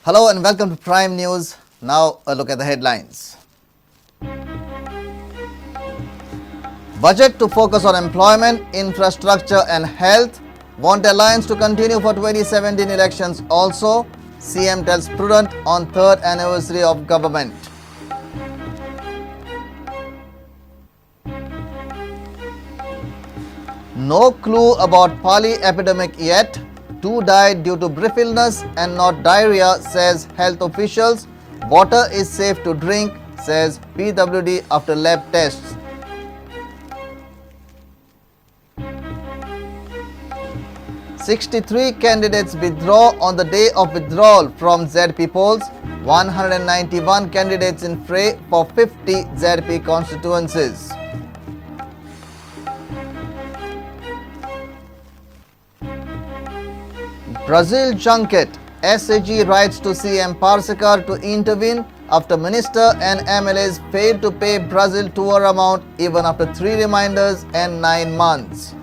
Hello and welcome to Prime News. Now a look at the headlines. Budget to focus on employment, infrastructure and health. Want alliance to continue for 2017 elections also. CM tells Prudent on 3rd anniversary of government. No clue about Pali epidemic yet. 2 died due to brief illness and not diarrhea, says health officials. Water is safe to drink, says PWD after lab tests. "63 candidates withdraw on the day of withdrawal from ZP polls. 191 candidates in fray for 50 ZP constituencies. Brazil junket. SAG writes to CM Parsekar to intervene after minister and MLAs failed to pay Brazil tour amount even after 3 reminders and 9 months.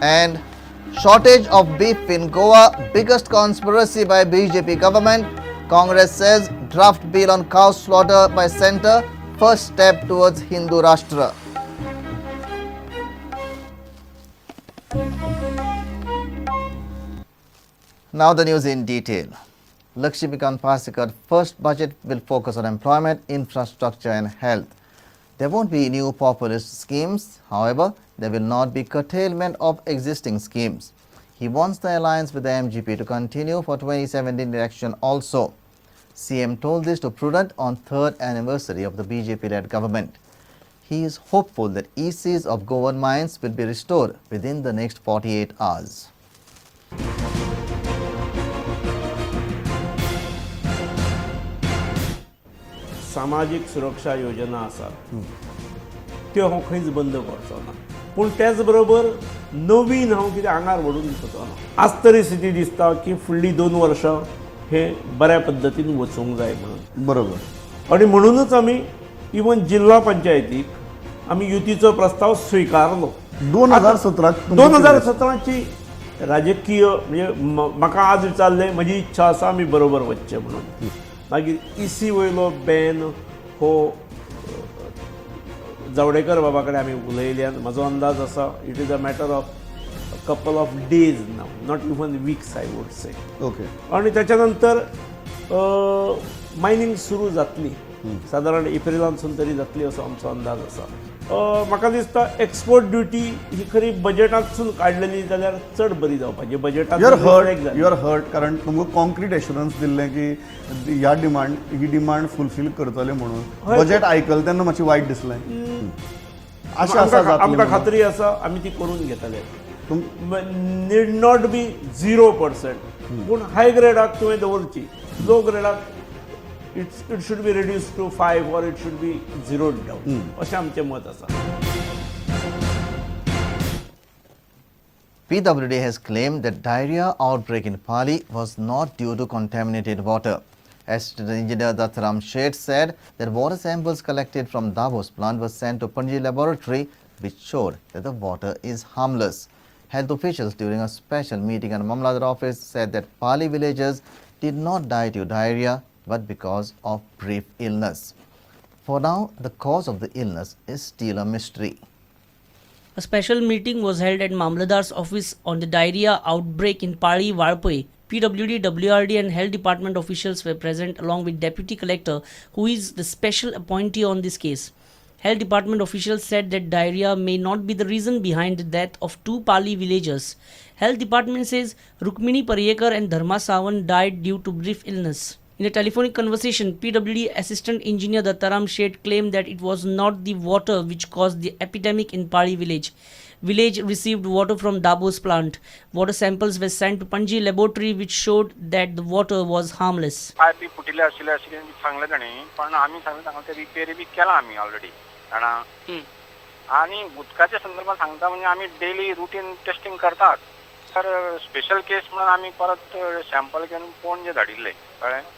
And shortage of beef in Goa, biggest conspiracy by BJP government. Congress says draft bill on cow slaughter by centre, first step towards Hindu Rashtra. Now the news in detail. Lakshmikant Parsekar's first budget will focus on employment, infrastructure and health. There won't be new populist schemes. However, there will not be curtailment of existing schemes. He wants the alliance with the MGP to continue for 2017 election also. CM told this to Prudent on 3rd anniversary of the BJP-led government. He is hopeful that ECs of Goan mines will be restored within the next 48 hours. सामाजिक सुरक्षा योजना आसात त्यो हांव खंयच बंद करचो ना पूण त्याच बरोबर नवीन हांव कितें आंगार व्हडून दिवचो ना आज तरी स्थिती दिसता की फुडलीं 2 वर्सां हे बऱ्या पद्दतीन वचूंक जाय म्हणून बरोबर आणि म्हणूनच आमी इवन जिल्हा पंचायतीक आमी युतीचो प्रस्ताव स्विकारलो 2017 ची राजकीय म्हणजे म्हाका आज विचारलें म्हजी इच्छा आसा आमी बरोबर वचचें म्हणून मागीर इसी वयलो बॅन हो जावडेकर बाबा कडेन आमी उलयल्यान म्हजो अंदाज आसा it is a matter of couple of days no not even weeks I would say okay आणि त्याच्या नंतर मायनिंग सुरू जातली साधारण एप्रिलांतसून तरी जातली असो आमचो अंदाज आसा म्हाका दिसता एक्सपोर्ट ड्युटी ही खरी बजेटांतसून काडलेली जाल्यार चड बरी जावपाची बजेटांत युअर हर्ट कारण तुमकां कॉन्क्रीट एश्युरन्स दिल्लें की ह्या ही डिमांड फुलफील करतले म्हणून बजेट आयकलें तेन्ना मातशें वायट दिसलें आमकां खात्री आसा आमी ती करून घेतले नीड नॉट बी 0% पूण हाय ग्रेडाक तुवें दवरची लो ग्रेडाक it should be reduced to 5 or it should be zeroed down अशें आमचें मत आसा. PWD has claimed that diarrhea outbreak in Pali was not due to contaminated water. Assistant Engineer Dattaram Sheth said that water samples collected from Davos plant were sent to Panji laboratory which showed that the water is harmless. Health officials during a special meeting at Mamladar office said that Pali villagers did not die due to diarrhea but because of brief illness. For now, the cause of the illness is still a mystery. A special meeting was held at Mamladar's office on the diarrhea outbreak in Pali, Varpoi. PWD, WRD and Health Department officials were present along with Deputy Collector, who is the special appointee on this case. Health Department officials said that diarrhea may not be the reason behind the death of 2 Pali villagers. Health Department says Rukmini Pariyekar and Dharma Sawan died due to brief illness. In a telephonic conversation, PWD Assistant Engineer Dattaram Sheth claimed that it was not the water which caused the epidemic in Pali village. Village received water from Davos plant. Water samples were sent to Panji laboratory which showed that the water was harmless. पायपी फुटिल्ले आशिल्ले अशें सांगलें ताणी पण आमी सांगता ते रिपेरी B केला आमी ऑलरेडी जाणा आनी उदकाच्या संदर्भात सांगता म्हणजे आमी डेली रुटीन टेस्टिंग करतात तर स्पेशल केस म्हणून आमी परत सॅम्पल घेवन पणजे धाडिल्ले कळ्ळें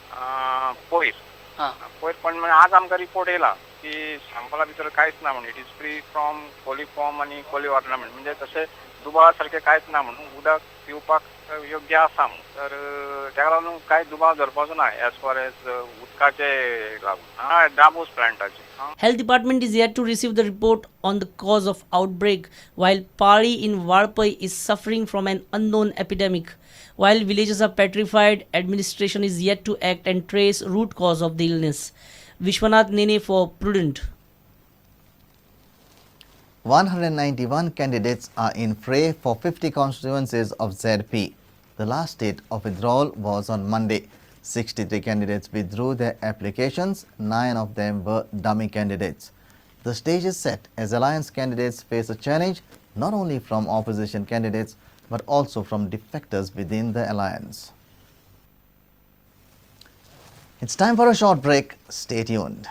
पयर पण आज आमकां रिपोर्ट येयला की सॅम्पला भितर कांयच ना म्हणून it is free from coliform आणि कोली ऑर्नामेंट म्हणजे तसे दुबाव सारखे कांयच ना म्हणून उदक पिवपाक योग्य आसा म्हणून तर तेका लागून कांय दुबाव धरपाचो ना एज फार एज उदकाचे लागून हय डाबूस प्लांटाचे Health Department is yet to receive the report on the cause of outbreak, while Pali in Valpai is suffering from an unknown epidemic. While villages are petrified, administration is yet to act and trace root cause of the illness. Vishwanath Nene for Prudent. 191 candidates are in fray for 50 constituencies of ZP. The last date of withdrawal was on Monday. 63 candidates withdrew their applications, 9 of them were dummy candidates. The stage is set as alliance candidates face a challenge not only from opposition candidates but also from defectors within the alliance. It's time for a short break. Stay tuned.